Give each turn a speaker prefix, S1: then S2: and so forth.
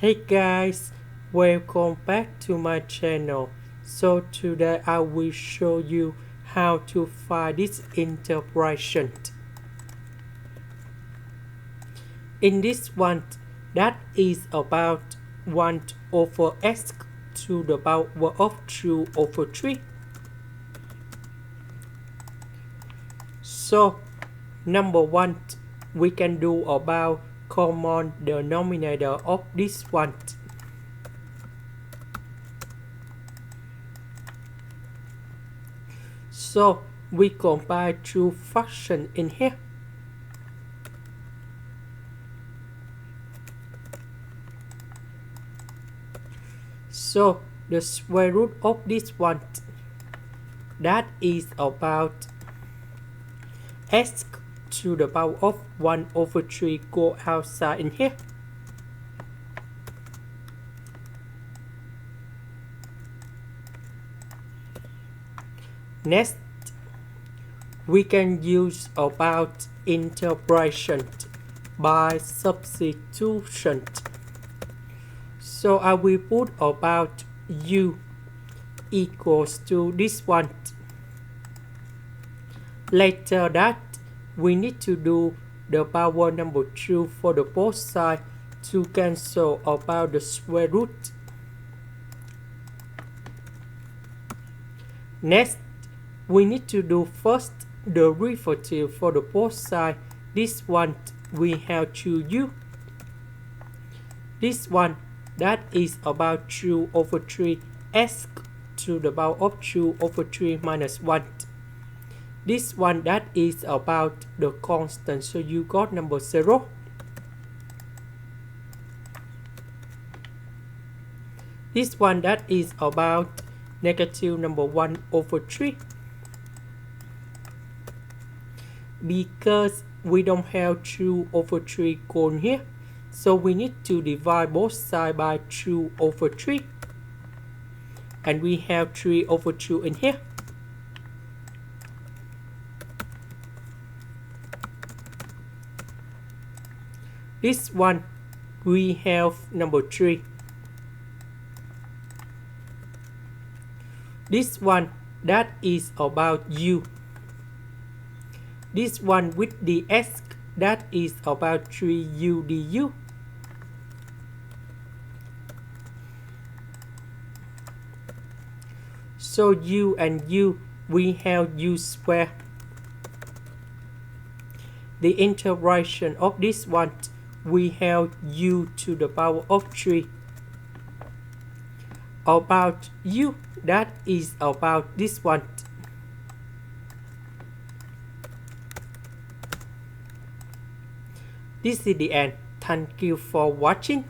S1: Hey guys, welcome back to my channel. So today I will show you how to find this integration. In this one, that is about 1 over x to the power of 2 over 3. So number one, we can do about common denominator of this one. So we combine two fractions in here. So the square root of this one, that is about x to the power of 1 over 3 go outside in here. Next, we can use about integration by substitution. So I will put about u equals to this one. Later that, we need to do the power number 2 for the both sides to cancel about the square root. Next, we need to do first the derivative for the both sides. This one we have 2u. This one, that is about 2 over 3 x to the power of 2 over 3 minus 1. This one, that is about the constant, so you got number 0. This one, that is about negative number 1 over 3. Because we don't have 2 over 3 gone here, so we need to divide both sides by 2 over 3. And we have 3 over 2 in here. This one, we have number 3. This one, that is about u. This one with the x, that is about 3u du. So u and u, we have u squared. The integration of this one, we have u to the power of 3. About u, that is about this one. This is the end. Thank you for watching.